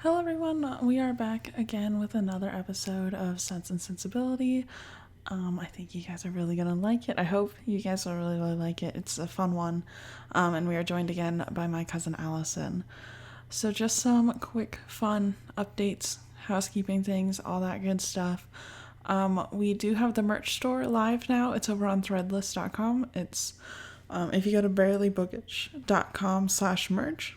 Hello, everyone. We are back again with another episode of Sense and Sensibility. I think you guys are really gonna like it. I hope you guys will really like it. It's a fun one, and we are joined again by my cousin Allison. So, just some quick, fun updates, housekeeping things, all that good stuff. We do have the merch store live now. It's over on threadless.com. It's if you go to barelybookish.com/merch,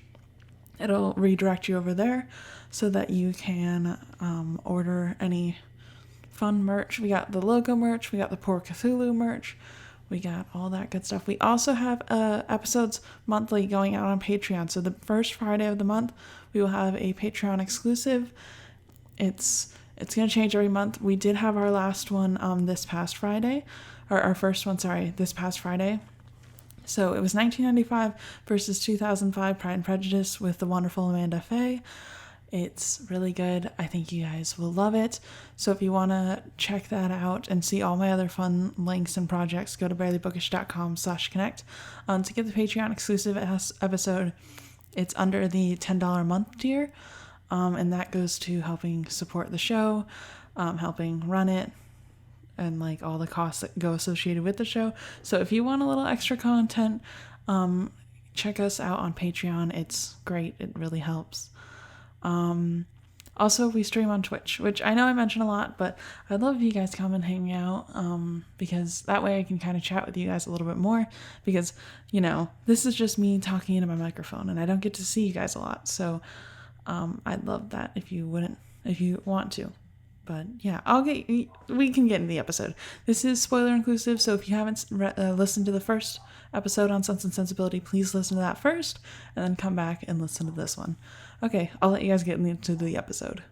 it'll redirect you over there so that you can order any fun merch. We got the logo merch, we got the Poor Cthulhu merch, we got all that good stuff. We also have episodes monthly going out on Patreon. So the first Friday of the month, we will have a Patreon exclusive. It's going to change every month. We did have our last one this past Friday, or our first one, sorry, this past Friday. So it was 1995 versus 2005 Pride and Prejudice with the wonderful Amanda Faye. It's really good. I think you guys will love it. So if you want to check that out and see all my other fun links and projects, go to barelybookish.com/connect. To get the Patreon exclusive episode, it's under the $10 a month tier. And that goes to helping support the show, helping run it, and like all the costs that go associated with the show. So if you want a little extra content, check us out on Patreon. It's great. It really helps. Also, we stream on Twitch, which I know I mention a lot, but I'd love if you guys come and hang out, because that way I can kind of chat with you guys a little bit more, because, this is just me talking into my microphone, and I don't get to see you guys a lot, so I'd love that if you want to. But yeah, we can get into the episode. This is spoiler inclusive, so if you haven't listened to the first episode on Sense and Sensibility, please listen to that first, and then come back and listen to this one. Okay, I'll let you guys get into the episode.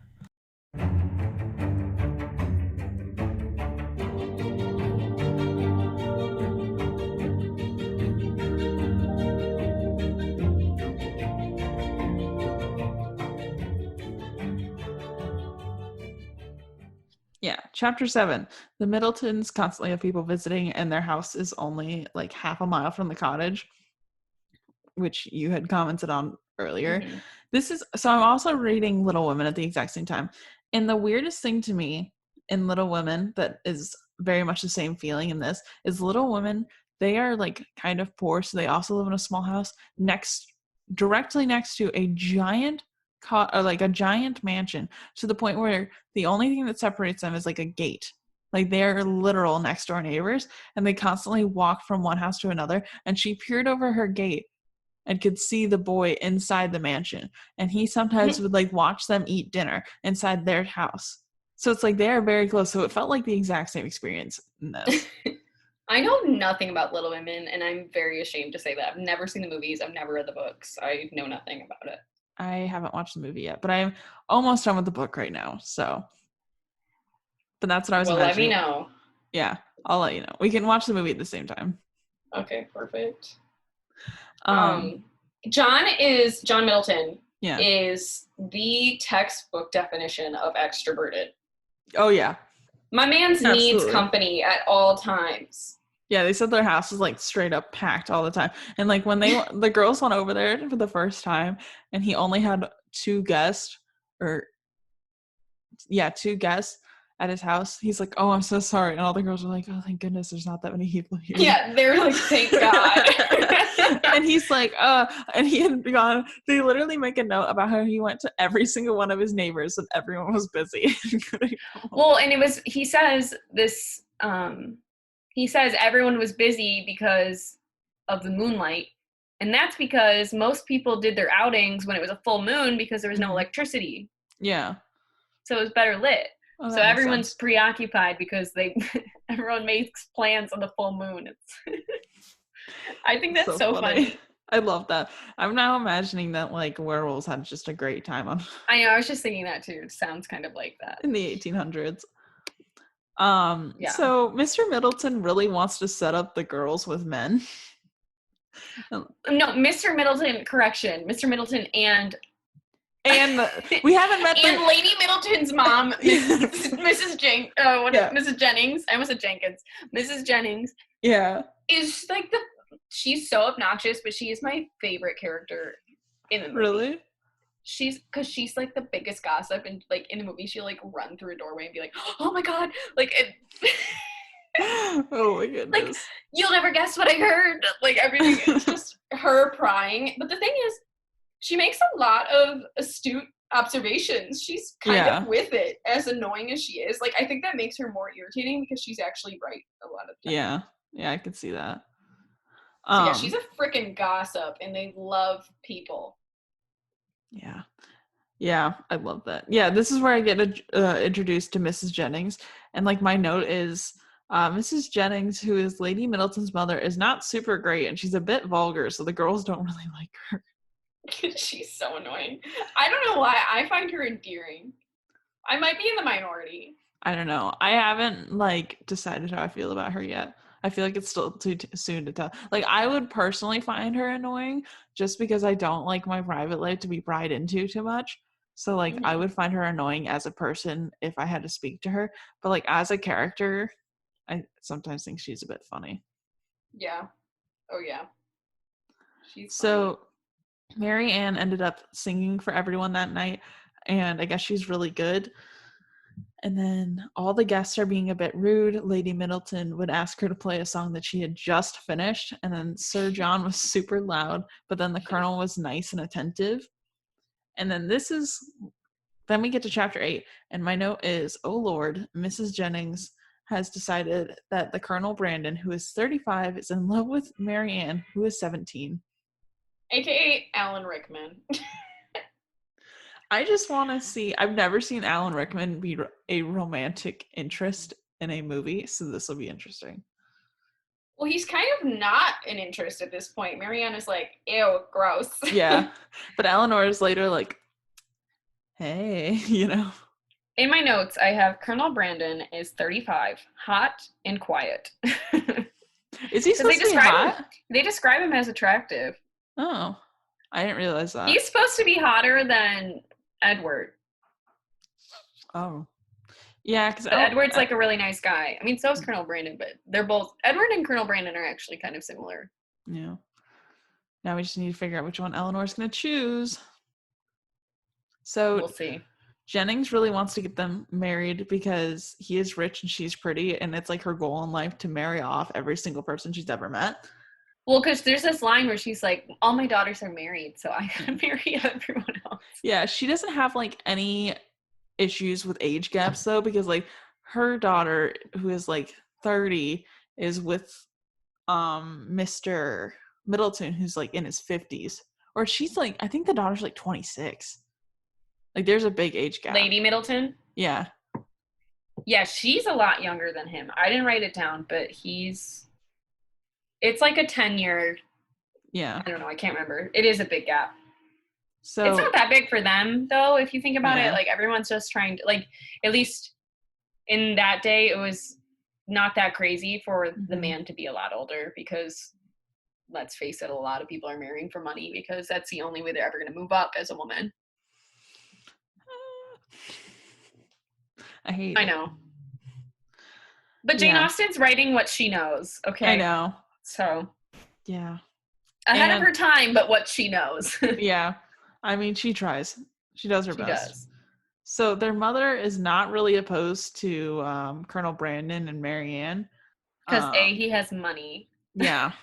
Yeah, chapter 7. The Middletons constantly have people visiting, and their house is only like half a mile from the cottage, which you had commented on earlier. Mm-hmm. So I'm also reading Little Women at the exact same time. And the weirdest thing to me in Little Women that is very much the same feeling in this is Little Women, they are like kind of poor, so they also live in a small house directly next to a giant a giant mansion, to the point where the only thing that separates them is like a gate. Like they're literal next door neighbors, and they constantly walk from one house to another. And she peered over her gate and could see the boy inside the mansion, and he sometimes would like watch them eat dinner inside their house. So it's like they're very close. So it felt like the exact same experience in this. I know nothing about Little Women, and I'm very ashamed to say that. I've never seen the movies. I've never read the books. I know nothing about it. I haven't watched the movie yet, but I'm almost done with the book right now. So, but that's what I was imagining. Let me know. Yeah, I'll let you know. We can watch the movie at the same time. Okay, perfect. John Middleton is the textbook definition of extroverted. Oh yeah. My man's needs company at all times. Yeah, they said their house is like straight up packed all the time. And like when the girls went over there for the first time, and he only had two guests at his house, he's like, "Oh, I'm so sorry." And all the girls were like, "Oh, thank goodness there's not that many people here." Yeah, they're like, "Thank God." And he's like, and he had gone, they literally make a note about how he went to every single one of his neighbors and everyone was busy. Well, and he says everyone was busy because of the moonlight. And that's because most people did their outings when it was a full moon because there was no electricity. Yeah. So it was better lit. Oh, so everyone's preoccupied because everyone makes plans on the full moon. I think that's so funny. I love that. I'm now imagining that like werewolves had just a great time on. I know. I was just thinking that too. It sounds kind of like that in the 1800s. Yeah. So Mr. Middleton really wants to set up the girls with men. No, Mr. Middleton. Correction, Mr. Middleton and we haven't met and Lady Middleton's mom, Mrs. Jennings. I almost said Jenkins. Mrs. Jennings. Yeah. Is like she's so obnoxious, but she is my favorite character in the movie. Really? because she's like the biggest gossip, and like in the movie she'll like run through a doorway and be like, oh my god, like it Oh my like, goodness. you'll never guess what I heard. Like everything, it's just her prying. But the thing is, she makes a lot of astute observations. She's kind of with it, as annoying as she is. Like, I think that makes her more irritating because she's actually right a lot of times. Yeah, I can see that. So yeah, she's a freaking gossip, and they love people. Yeah, I love that. Yeah, this is where I get introduced to Mrs. Jennings, and like my note is, Mrs. Jennings, who is Lady Middleton's mother, is not super great, and she's a bit vulgar, so the girls don't really like her. She's so annoying. I don't know why. I find her endearing. I might be in the minority. I don't know. I haven't like decided how I feel about her yet. I feel like it's still too soon to tell. Like, I would personally find her annoying just because I don't like my private life to be pried into too much. So like, I would find her annoying as a person if I had to speak to her. But like as a character, I sometimes think she's a bit funny. Yeah. Oh yeah. She's So funny. Mary Ann ended up singing for everyone that night, and I guess she's really good. And then all the guests are being a bit rude. Lady Middleton would ask her to play a song that she had just finished. And then Sir John was super loud, but then the Colonel was nice and attentive. And then then we get to chapter 8. And my note is, oh Lord, Mrs. Jennings has decided that the Colonel Brandon, who is 35, is in love with Mary Ann, who is 17. AKA Alan Rickman. I just want to see, I've never seen Alan Rickman be a romantic interest in a movie, so this will be interesting. Well, he's kind of not an interest at this point. Marianne is like, ew, gross. Yeah. But Eleanor is later like, hey, you know. In my notes, I have Colonel Brandon is 35, hot and quiet. Is he supposed to be hot? They describe him as attractive. Oh, I didn't realize that. He's supposed to be hotter than Edward. Oh. Yeah, because Edward's like a really nice guy. I mean, so is Colonel Brandon, but they're both, Edward and Colonel Brandon are actually kind of similar. Yeah. Now we just need to figure out which one Eleanor's going to choose. So we'll see. Jennings really wants to get them married because he is rich and she's pretty, and it's like her goal in life to marry off every single person she's ever met. Well, because there's this line where she's like, all my daughters are married, so I gotta marry everyone else. Yeah, she doesn't have like any issues with age gaps though, because like her daughter, who is like 30, is with Mr. Middleton, who's like in his 50s. Or she's like, I think the daughter's like 26. Like there's a big age gap. Lady Middleton? Yeah. Yeah, she's a lot younger than him. I didn't write it down, but it's like a 10-year. Yeah. I don't know, I can't remember. It is a big gap. So it's not that big for them though, if you think about it. Like everyone's just trying to, like, at least in that day, it was not that crazy for the man to be a lot older, because let's face it, a lot of people are marrying for money because that's the only way they're ever going to move up as a woman. I know. But Jane Austen's writing what she knows, okay? I know. So. Yeah. Ahead of her time, but what she knows. Yeah. I mean, she tries. She does her best. Does. So their mother is not really opposed to Colonel Brandon and Mary Ann. Because he has money. Yeah.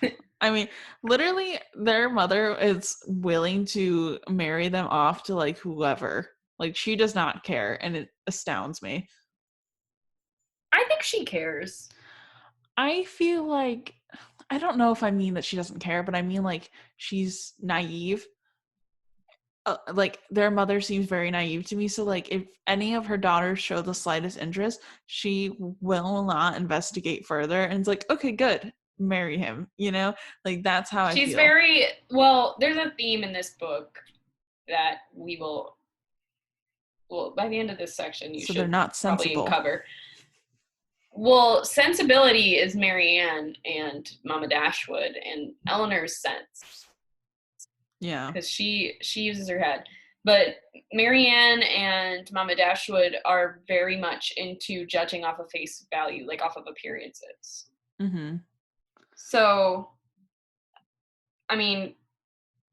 I mean, literally, their mother is willing to marry them off to like whoever. Like, she does not care, and it astounds me. I think she cares. I feel like, I don't know if I mean that she doesn't care, but I mean like she's naive. Like their mother seems very naive to me, so like if any of her daughters show the slightest interest, she will not investigate further, and it's like, okay, good, marry him, you know? Like that's how I feel. She's very, well, there's a theme in this book that we will, well, by the end of this section, you should they're not sensible. Probably cover. Well, Sensibility is Mary Ann and Mama Dashwood, and Eleanor's Sense. Yeah. Because she uses her head. But Mary Ann and Mama Dashwood are very much into judging off of face value, like off of appearances. Mm-hmm. So, I mean,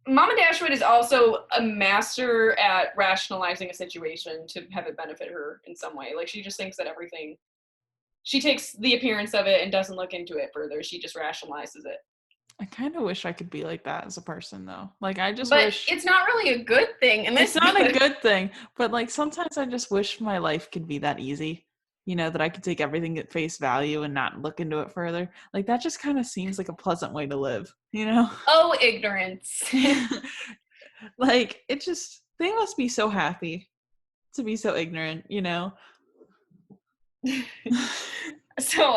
Mama Dashwood is also a master at rationalizing a situation to have it benefit her in some way. Like, she just thinks that everything, she takes the appearance of it and doesn't look into it further. She just rationalizes it. I kind of wish I could be like that as a person, though. Like, I just but wish... it's not really a good thing. And it's not a good thing, but, like, sometimes I just wish my life could be that easy. You know, that I could take everything at face value and not look into it further. Like, that just kind of seems like a pleasant way to live, you know? Oh, ignorance. Like, it just... they must be so happy to be so ignorant, you know? So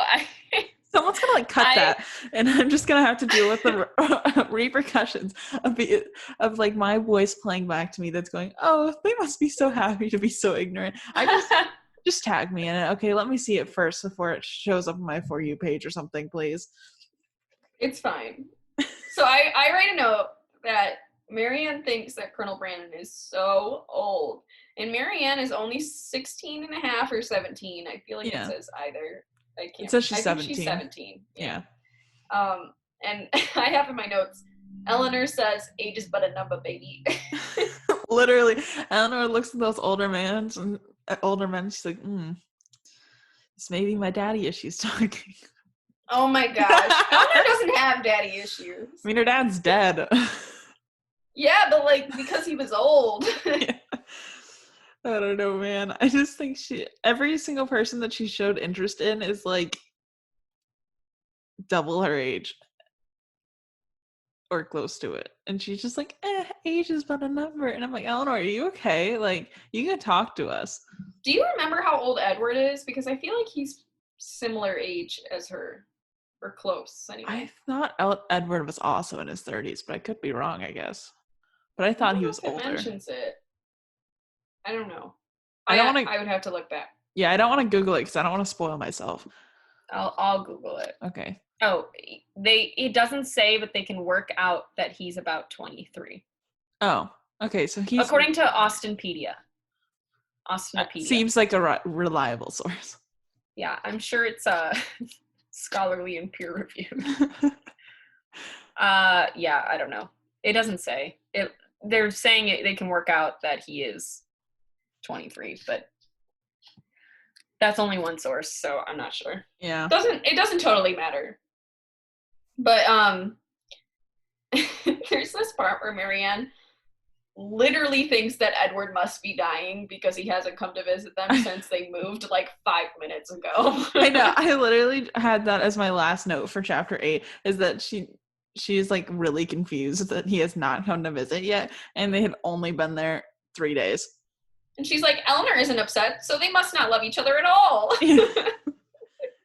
someone's gonna like cut that, and I'm just gonna have to deal with the repercussions of like my voice playing back to me that's going, oh, they must be so happy to be so ignorant. I just tag me in it. Okay, let me see it first before it shows up on my For You page or something, please. It's fine. So I write a note that Marianne thinks that Colonel Brandon is so old, and Marianne is only 16 and a half or 17. I feel like it says either. I can't. It says she's 17. She's 17. Yeah. And I have in my notes, Eleanor says, "Age is but a number, baby." Literally, Eleanor looks at those older men. She's like, "This may be my daddy issues talking." Oh my gosh, Eleanor doesn't have daddy issues. I mean, her dad's dead. Yeah, but like because he was old. Yeah. I don't know, man. I just think every single person that she showed interest in is like double her age or close to it. And she's just like, age is but a number. And I'm like, Eleanor, are you okay? Like, you can talk to us. Do you remember how old Edward is? Because I feel like he's similar age as her, or close anyway. I thought Edward was also in his 30s, but I could be wrong, I guess. But I thought he was older. It mentions it. I don't know. I would have to look back. Yeah, I don't want to Google it because I don't want to spoil myself. I'll Google it. Okay. Oh, it doesn't say, but they can work out that he's about 23. Oh, okay. So he's according to Austinpedia. Seems like a reliable source. Yeah, I'm sure it's scholarly and peer reviewed. Yeah, I don't know. It doesn't say. They're saying they can work out that he is 23, but that's only one source, so I'm not sure. Yeah. It doesn't totally matter. But there's this part where Marianne literally thinks that Edward must be dying because he hasn't come to visit them since they moved like 5 minutes ago. I know. I literally had that as my last note for chapter 8, is that she is like really confused that he has not come to visit yet, and they had only been there 3 days. And she's like, Eleanor isn't upset, so they must not love each other at all.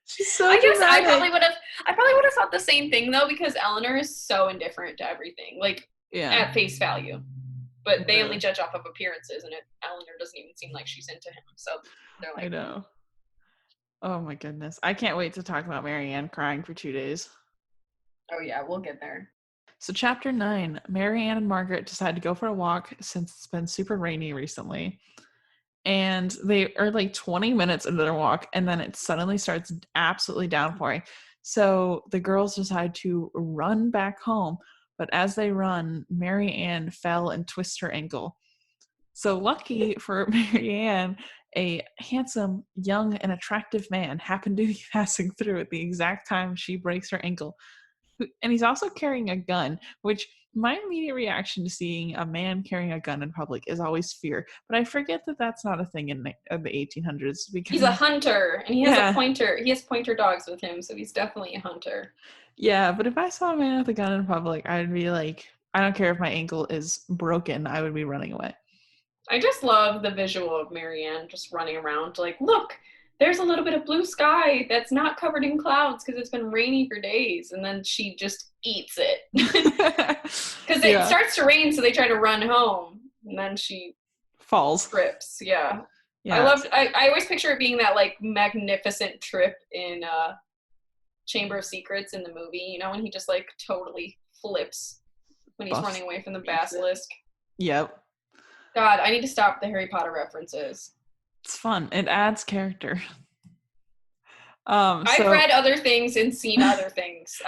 She's so I guess dramatic. I probably would have thought the same thing though, because Eleanor is so indifferent to everything, like at face value. But they only judge off of appearances, and Eleanor doesn't even seem like she's into him. So they're like, I know. Oh my goodness. I can't wait to talk about Marianne crying for 2 days. Oh yeah, we'll get there. So chapter 9, Marianne and Margaret decide to go for a walk since it's been super rainy recently. And they are like 20 minutes into their walk, and then it suddenly starts absolutely downpouring. So the girls decide to run back home. But as they run, Marianne fell and twisted her ankle. So lucky for Marianne, a handsome, young, and attractive man happened to be passing through at the exact time she breaks her ankle. And he's also carrying a gun, which my immediate reaction to seeing a man carrying a gun in public is always fear. But I forget that that's not a thing in the 1800s. Because he's a hunter, and he has a pointer. He has pointer dogs with him, so he's definitely a hunter. Yeah, but if I saw a man with a gun in public, I'd be like, I don't care if my ankle is broken, I would be running away. I just love the visual of Marianne just running around like, look, there's a little bit of blue sky that's not covered in clouds because it's been rainy for days. And then she just eats it. Because it starts to rain, so they try to run home. And then she falls. Trips, yeah. I always picture it being that like magnificent trip in Chamber of Secrets in the movie, you know, when he just like totally flips when he's running away from the basilisk. Yep. God, I need to stop the Harry Potter references. It's fun. It adds character. I've read other things and seen other things.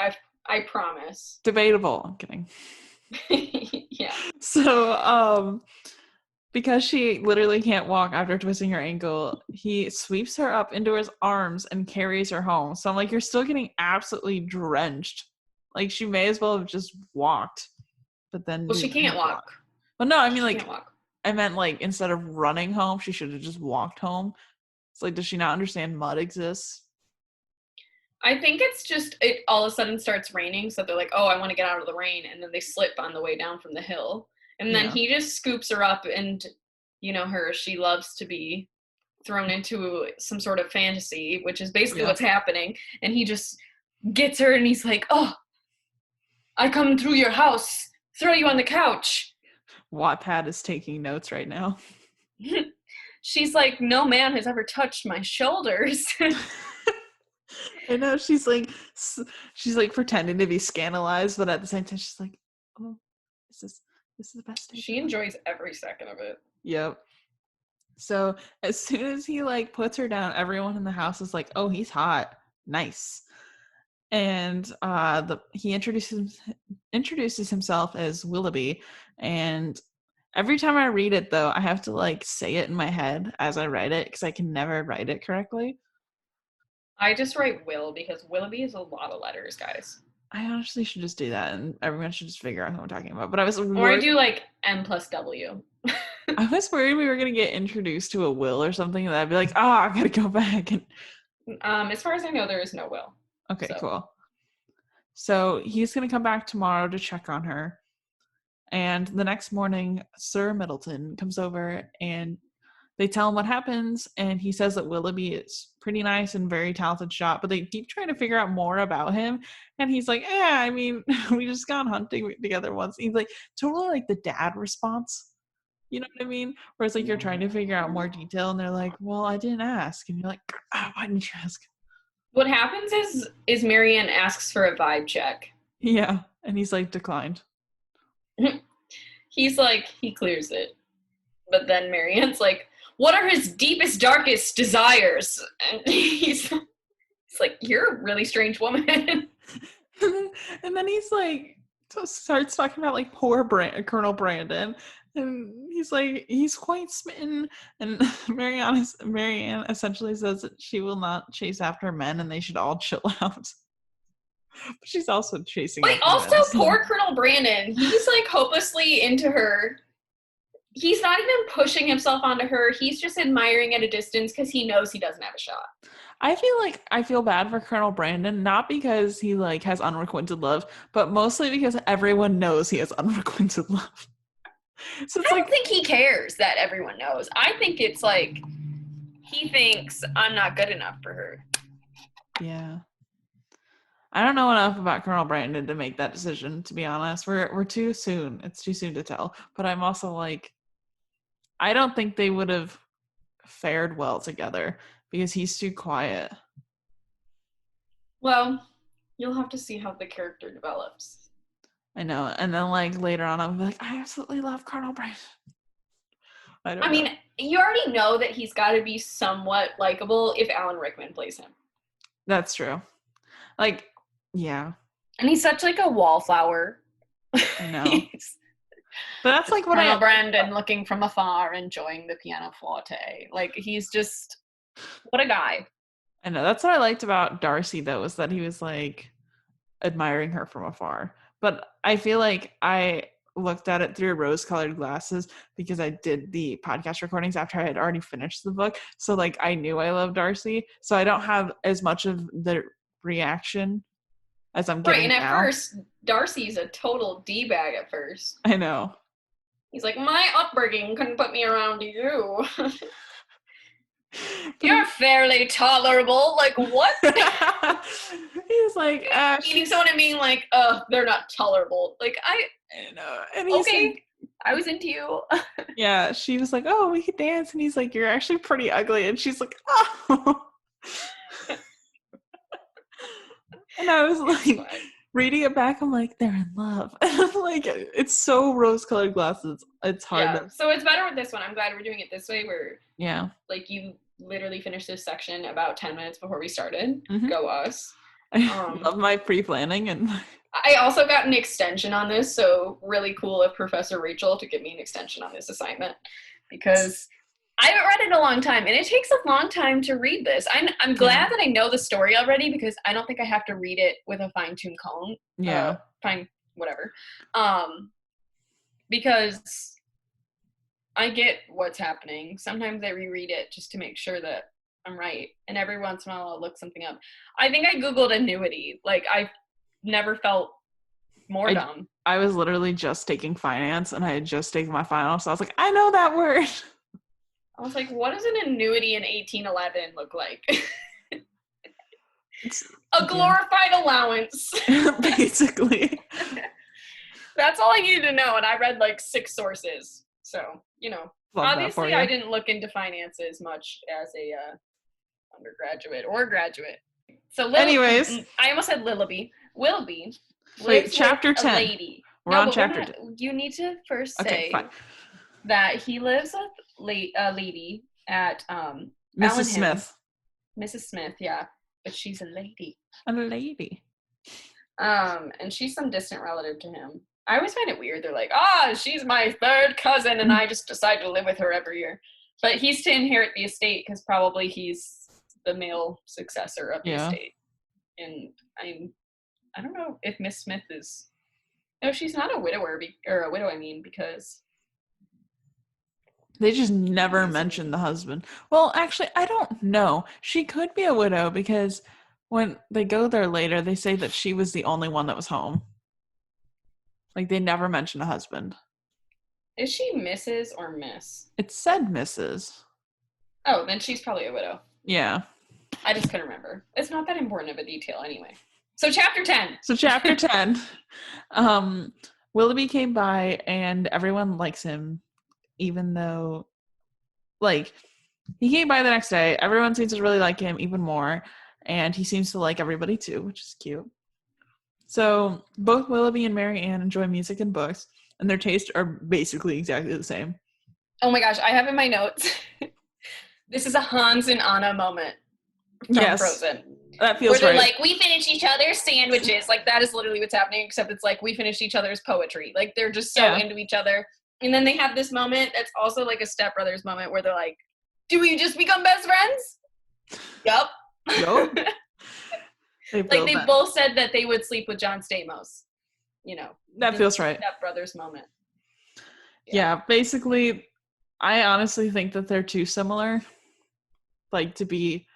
I promise. Debatable. I'm kidding. Yeah. So, because she literally can't walk after twisting her ankle, he sweeps her up into his arms and carries her home. So I'm like, you're still getting absolutely drenched. Like, she may as well have just walked. But then Well, she can't walk. Well, no, I mean, like, I meant, like, instead of running home, she should have just walked home. It's like, does she not understand mud exists? I think it's just, it all of a sudden starts raining, so they're like, oh, I want to get out of the rain, and then they slip on the way down from the hill. And then he just scoops her up, and you know her, she loves to be thrown into some sort of fantasy, which is basically what's happening. And he just gets her, and he's like, oh, I come through your house, throw you on the couch. Wattpad is taking notes right now. She's like, no man has ever touched my shoulders. I know, she's like pretending to be scandalized, but at the same time she's like, oh, this is the best day. She enjoys every second of it. Yep. So as soon as he like puts her down, everyone in the house is like, oh, he's hot, nice. And he introduces himself as Willoughby, and every time I read it, though, I have to like say it in my head as I write it because I can never write it correctly. I just write Will because Willoughby is a lot of letters, guys. I honestly should just do that, and everyone should just figure out who I'm talking about. But I was worried. Or I do like M plus W. I was worried we were gonna get introduced to a Will or something, and I'd be like, oh, I gotta go back. And as far as I know, there is no Will. Okay, cool. So he's gonna come back tomorrow to check on her. And the next morning, Sir Middleton comes over and they tell him what happens. And he says that Willoughby is pretty nice and very talented shot, but they keep trying to figure out more about him. And he's like, I mean, we just gone hunting together once. He's like, totally like the dad response. You know what I mean? Whereas like you're trying to figure out more detail and they're like, well, I didn't ask. And you're like, why didn't you ask? What happens is Marianne asks for a vibe check. Yeah. And he's like, declined. He's like, he clears it. But then Marianne's like, what are his deepest, darkest desires? And he's like, you're a really strange woman. And then he's like, starts talking about like poor Colonel Brandon. And he's like, he's quite smitten. And Marianne essentially says that she will not chase after men and they should all chill out. But she's also chasing. Wait, also poor Colonel Brandon. He's like hopelessly into her. He's not even pushing himself onto her. He's just admiring at a distance because he knows he doesn't have a shot. I feel bad for Colonel Brandon, not because he like has unrequited love, but mostly because everyone knows he has unrequited love. So it's I don't think he cares that everyone knows. I think it's like he thinks I'm not good enough for her. Yeah. I don't know enough about Colonel Brandon to make that decision, to be honest. We're too soon. It's too soon to tell. But I'm also like, I don't think they would have fared well together because he's too quiet. Well, you'll have to see how the character develops. I know. And then like later on, I'll be like, I absolutely love Colonel Brandon. I mean, you already know that he's got to be somewhat likable if Alan Rickman plays him. That's true. Like, yeah. And he's such like a wallflower. I know. But that's like what Colonel Brandon looking from afar, enjoying the pianoforte. Like, he's just, what a guy. I know. That's what I liked about Darcy, though, is that he was like admiring her from afar. But I feel like I looked at it through rose-colored glasses because I did the podcast recordings after I had already finished the book. So like I knew I loved Darcy. So I don't have as much of the reaction as I'm getting now. Right, and at first, Darcy's a total D-bag at first. I know. He's like, my upbringing couldn't put me around you. You're fairly tolerable. Like, what? He's like, meeting someone and being like, they're not tolerable. Like, I know. And he's okay, like, I was into you. Yeah, she was like, oh, we could dance. And he's like, you're actually pretty ugly. And she's like, oh. And I was like, reading it back, I'm like, they're in love. Like, it's so rose-colored glasses. It's hard. Yeah. So it's better with this one. I'm glad we're doing it this way where, like, you literally finished this section about 10 minutes before we started. Mm-hmm. Go us. I love my pre-planning. And I also got an extension on this, so really cool of Professor Rachel to give me an extension on this assignment, because I haven't read it in a long time, and it takes a long time to read this. I'm glad that I know the story already, because I don't think I have to read it with a fine-tuned comb. Yeah. Whatever. Because I get what's happening. Sometimes I reread it just to make sure that I'm right, and every once in a while I'll look something up. I think I Googled annuity. Like, I've never felt more dumb. I was literally just taking finance, and I had just taken my final, so I was like, I know that word. I was like, what does an annuity in 1811 look like? A glorified allowance. Basically. That's all I needed to know, and I read like 6 sources. So, Love obviously I didn't look into finances much as a undergraduate or graduate. So anyways, I almost said Willoughby. Wait, chapter 10. A lady. We're on chapter 10. You need to first say that he lives with a lady at Mrs. Smith. Mrs. Smith, yeah. But she's a lady. A lady. And she's some distant relative to him. I always find it weird. They're like, she's my 3rd cousin, and I just decide to live with her every year. But he's to inherit the estate because probably he's the male successor of the estate. And I don't know if Miss Smith is... No, she's not a widower, because... They just never mention the husband. Well, actually, I don't know. She could be a widow because when they go there later, they say that she was the only one that was home. Like, they never mention a husband. Is she Mrs. or Miss? It said Mrs. Oh, then she's probably a widow. Yeah. I just couldn't remember. It's not that important of a detail anyway. So chapter 10. Willoughby came by and everyone likes him, even though, like, he came by the next day. Everyone seems to really like him even more, and he seems to like everybody too, which is cute. So both Willoughby and Mary Ann enjoy music and books, and their tastes are basically exactly the same. Oh my gosh, I have in my notes, this is a Hans and Anna moment from Frozen. That feels right. Where they're like, we finish each other's sandwiches. Like, that is literally what's happening, except it's like, we finish each other's poetry. Like, they're just so into each other. And then they have this moment that's also like a Step Brothers moment where they're like, do we just become best friends? Yup. They both said that they would sleep with John Stamos. That feels right. Step Brothers moment. Yeah, basically, I honestly think that they're too similar, like, to be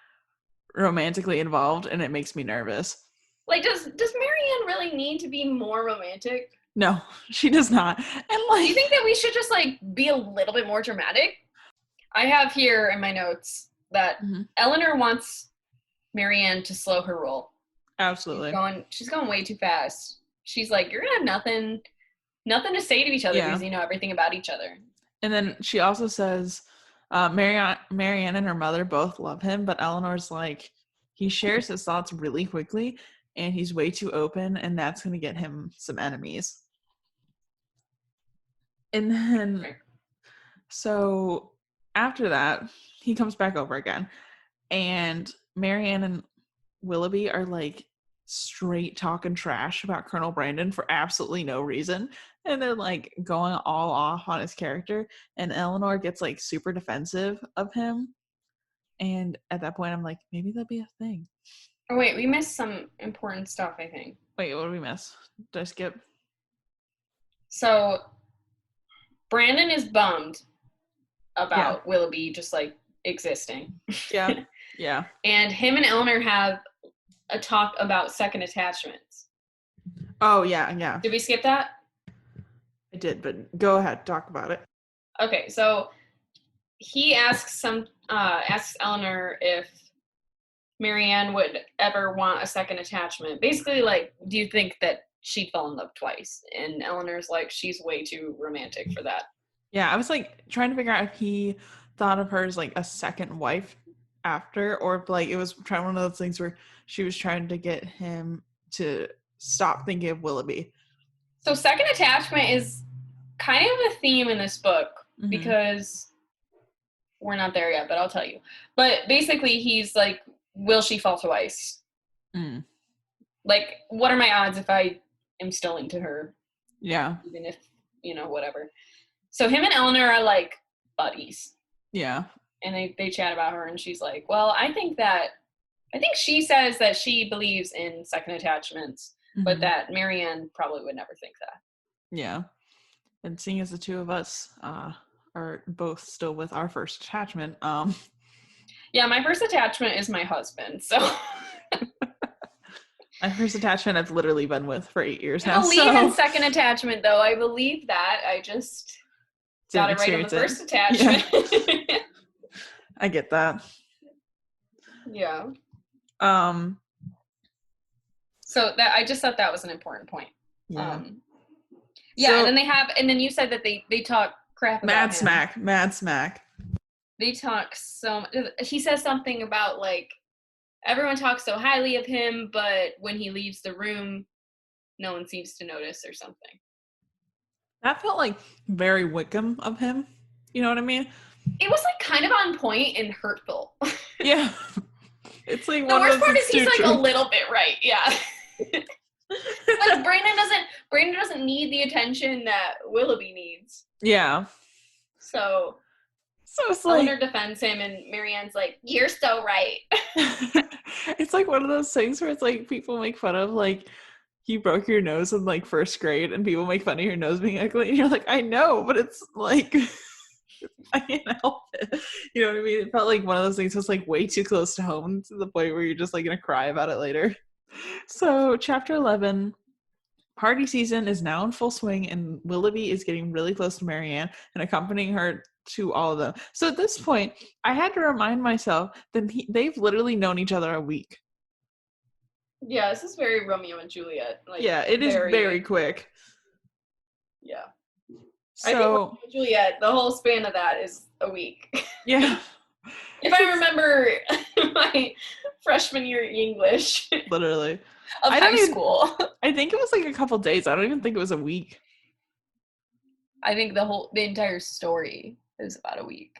romantically involved, and it makes me nervous. Like, does Marianne really need to be more romantic? No, she does not. And like, do you think that we should just like be a little bit more dramatic? I have here in my notes that Eleanor wants Marianne to slow her roll. Absolutely. She's going way too fast. She's like, you're gonna have nothing to say to each other because you know everything about each other. And then she also says, Marianne and her mother both love him, but Eleanor's like, he shares his thoughts really quickly, and he's way too open, and that's going to get him some enemies. And then, so after that, he comes back over again, and Marianne and Willoughby are like straight talking trash about Colonel Brandon for absolutely no reason, and they're like going all off on his character, and Eleanor gets like super defensive of him, and at that point I'm like, maybe that'll be a thing. Oh wait, we missed some important stuff, I think. Wait, what did we miss? Did I skip? So Brandon is bummed about Willoughby just like existing. Yeah. And him and Eleanor have a talk about second attachments. Oh, yeah. Did we skip that? I did, but go ahead, talk about it. Okay, so he asks Eleanor if Marianne would ever want a second attachment. Basically, like, do you think that she'd fall in love twice? And Eleanor's like, she's way too romantic for that. Yeah, I was like trying to figure out if he thought of her as like a second wife after, or if like it was trying one of those things where she was trying to get him to stop thinking of Willoughby. So second attachment is kind of a theme in this book because we're not there yet, but I'll tell you. But basically he's like, will she fall twice? Like, what are my odds if I am still into her. Yeah. Even if, whatever. So him and Eleanor are like buddies. Yeah. And they chat about her, and she's like, well, I think she says that she believes in second attachments, but that Marianne probably would never think that. Yeah. And seeing as the two of us are both still with our first attachment, yeah, my first attachment is my husband, so my first attachment I've literally been with for 8 years now. I believe in second attachment, though. I believe that. I just got it right on the first attachment. Yeah. I get that. Yeah. So that I just thought that was an important point. Yeah. So, and then you said that they talk crap about him. Mad smack. They talk he says something about like everyone talks so highly of him, but when he leaves the room, no one seems to notice or something. That felt like very Wickham of him. You know what I mean? It was like kind of on point and hurtful. Yeah. It's like the worst part is he's like a little bit right. Yeah. But Brandon doesn't need the attention that Willoughby needs. Yeah. So it's like Eleanor defends him and Marianne's like, you're so right. It's like one of those things where it's like people make fun of like you broke your nose in like first grade and people make fun of your nose being ugly and you're like, I know, but it's like I can't help it. You know what I mean? It felt like one of those things that's like way too close to home to the point where you're just like gonna cry about it later. So chapter 11, party season is now in full swing and Willoughby is getting really close to Marianne and accompanying her to all of them. So at this point, I had to remind myself that they've literally known each other a week. Yeah, this is very Romeo and Juliet. Like, yeah, it is very quick. Yeah. So, I think Romeo and Juliet, the whole span of that is a week. Yeah. If I remember my freshman year English. Literally. Of high school. I think it was like a couple days. I don't even think it was a week. I think the entire story is about a week.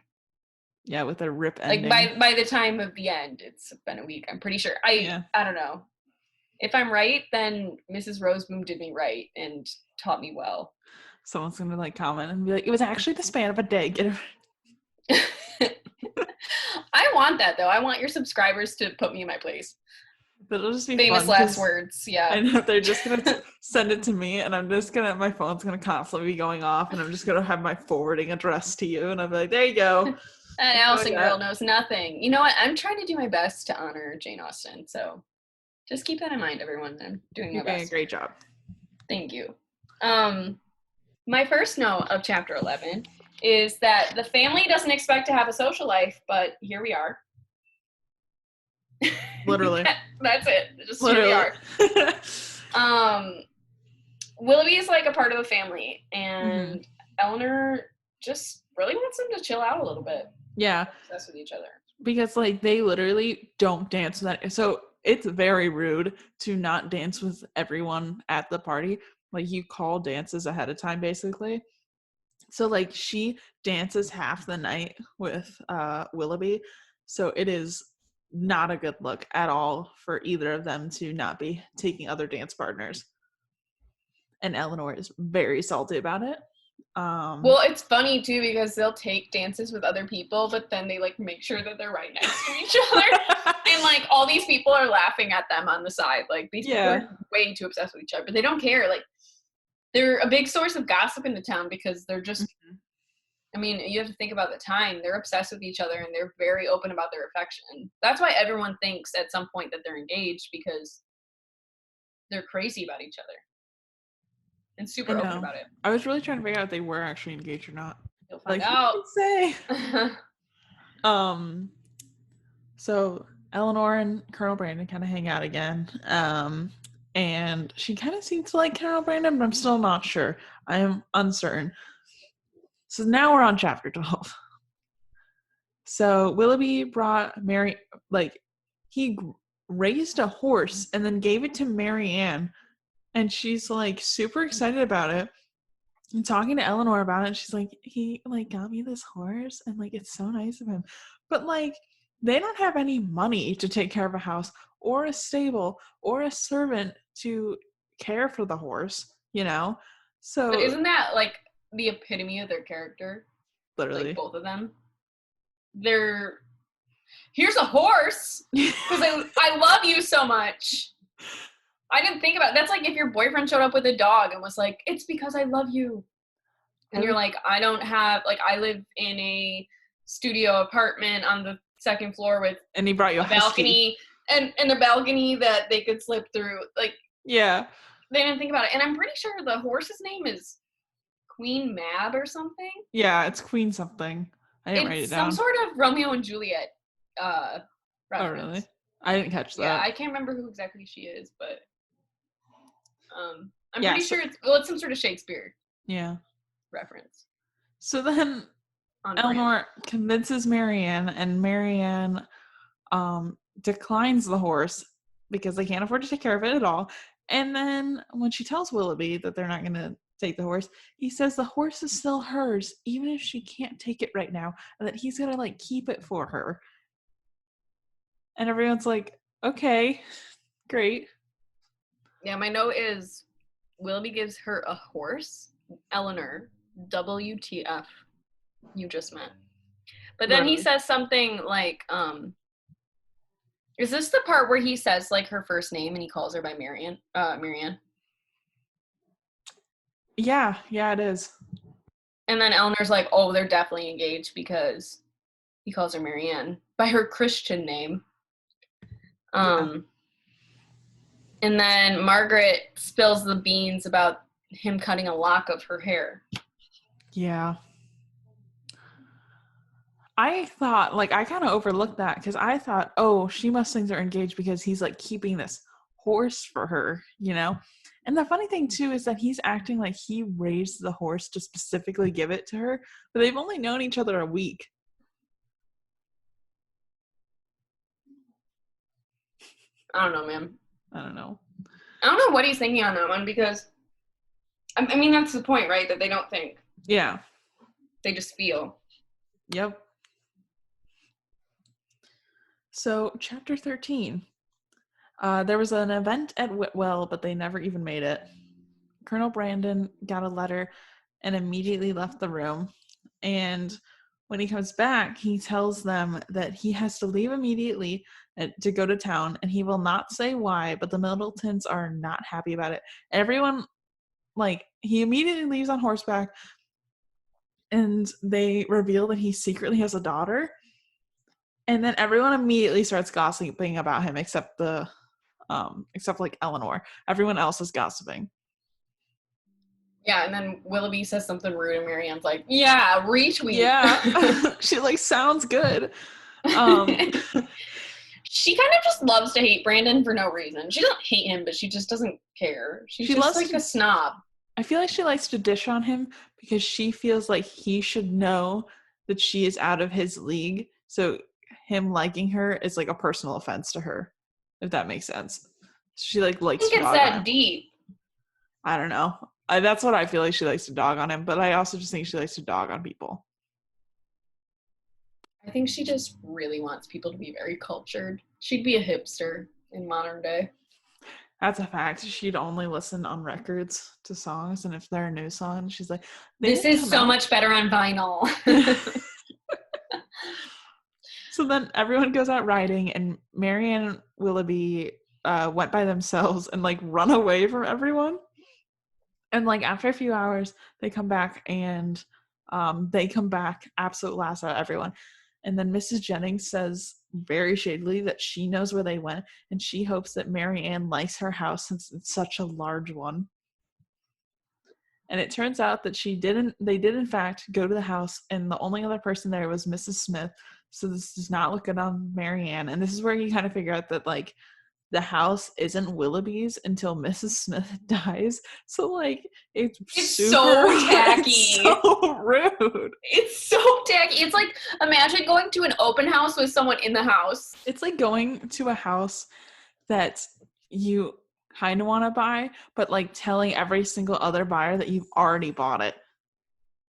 Yeah, with a rip ending. Like by the time of the end, it's been a week. I'm pretty sure. I don't know. If I'm right, then Mrs. Roseboom did me right and taught me well. Someone's gonna like comment and be like, it was actually the span of a day. Get it? I want that though. I want your subscribers to put me in my place. But it'll just be famous last words. Yeah. I know they're just gonna send it to me, and I'm just gonna my phone's gonna constantly be going off, and I'm just gonna have my forwarding address to you, and I'll be like, there you go. That Allison girl knows nothing. You know what? I'm trying to do my best to honor Jane Austen, so just keep that in mind, everyone. I'm doing my best. You're doing a great job. Thank you. My first note of chapter 11 is that the family doesn't expect to have a social life, but here we are. Literally. That's it. Just literally. Here we are. Willoughby is like a part of the family, and Eleanor just really wants them to chill out a little bit. Yeah. Obsessed with each other. Because like they literally don't dance with that. So it's very rude to not dance with everyone at the party. Like you call dances ahead of time basically. So like she dances half the night with Willoughby. So it is not a good look at all for either of them to not be taking other dance partners. And Eleanor is very salty about it. Well, it's funny too because they'll take dances with other people, but then they like make sure that they're right next to each other, and like all these people are laughing at them on the side. Like these people are way too obsessed with each other, but they don't care. Like they're a big source of gossip in the town because they're just. I mean, you have to think about the time. They're obsessed with each other and they're very open about their affection. That's why everyone thinks at some point that they're engaged because they're crazy about each other. And super open about it. I was really trying to figure out if they were actually engaged or not. You'll find out. Say. So Eleanor and Colonel Brandon kind of hang out again. And she kind of seems to like Colonel Brandon, but I'm still not sure. I am uncertain. So now we're on chapter 12. So Willoughby brought he raised a horse and then gave it to Marianne. And she's like super excited about it and talking to Eleanor about it. And she's like, he like got me this horse and like it's so nice of him. But like they don't have any money to take care of a house or a stable or a servant to care for the horse, you know? So. But isn't that like the epitome of their character? Literally. Like both of them. Here's a horse because I love you so much. I didn't think about it. That's like if your boyfriend showed up with a dog and was like, it's because I love you. And you're like, I don't have, like, I live in a studio apartment on the second floor with and he brought you a balcony and a balcony that they could slip through. Like, yeah. They didn't think about it. And I'm pretty sure the horse's name is Queen Mab or something. Yeah, it's Queen something. I didn't write it down. Some sort of Romeo and Juliet reference. Oh, really? I didn't catch that. Yeah, I can't remember who exactly she is, but I'm pretty sure it's some sort of Shakespeare reference. So then Eleanor convinces Marianne, and Marianne declines the horse because they can't afford to take care of it at all. And then when she tells Willoughby that they're not going to take the horse, he says the horse is still hers, even if she can't take it right now, and that he's going to like keep it for her. And everyone's like, okay, great. Yeah, my note is Willoughby gives her a horse. Eleanor, WTF, you just met. But then he says something like, is this the part where he says like her first name and he calls her by Marianne? Yeah, it is. And then Eleanor's like, oh, they're definitely engaged because he calls her Marianne by her Christian name. And then Margaret spills the beans about him cutting a lock of her hair. Yeah. I thought, like, I kind of overlooked that because I thought, oh, she must think they're engaged because he's, like, keeping this horse for her, you know? And the funny thing, too, is that he's acting like he raised the horse to specifically give it to her, but they've only known each other a week. I don't know, man. I don't know what he's thinking on that one because, I mean, that's the point, right? That they don't think. Yeah. They just feel. Yep. So, chapter 13. There was an event at Whitwell, but they never even made it. Colonel Brandon got a letter and immediately left the room. And when he comes back, he tells them that he has to leave immediately to go to town, and he will not say why, but the Middletons are not happy about it. Everyone, like, he immediately leaves on horseback, and they reveal that he secretly has a daughter. And then everyone immediately starts gossiping about him, except like Eleanor. Everyone else is gossiping. Yeah, and then Willoughby says something rude, and Marianne's like, "Yeah, retweet." Yeah, she like sounds good. She kind of just loves to hate Brandon for no reason. She doesn't hate him, but she just doesn't care. She's just like a snob. I feel like she likes to dish on him because she feels like he should know that she is out of his league. So him liking her is like a personal offense to her, if that makes sense. She like likes to dog on him. I think it's that deep. I don't know. That's what I feel like she likes to dog on him, but I also just think she likes to dog on people. I think she just really wants people to be very cultured. She'd be a hipster in modern day. That's a fact. She'd only listen on records to songs, and if they're a new song, she's like, this is so much better on vinyl. So then everyone goes out riding, and Marianne and Willoughby went by themselves and like run away from everyone. And like after a few hours, they come back and absolute last out of everyone. And then Mrs. Jennings says very shadily that she knows where they went, and she hopes that Marianne likes her house since it's such a large one. And it turns out that they did in fact go to the house, and the only other person there was Mrs. Smith. So this does not look good on Marianne. And this is where you kind of figure out that like the house isn't Willoughby's until Mrs. Smith dies. So like it's so tacky. It's so rude. It's so tacky. It's like imagine going to an open house with someone in the house. It's like going to a house that you kind of want to buy, but like telling every single other buyer that you've already bought it.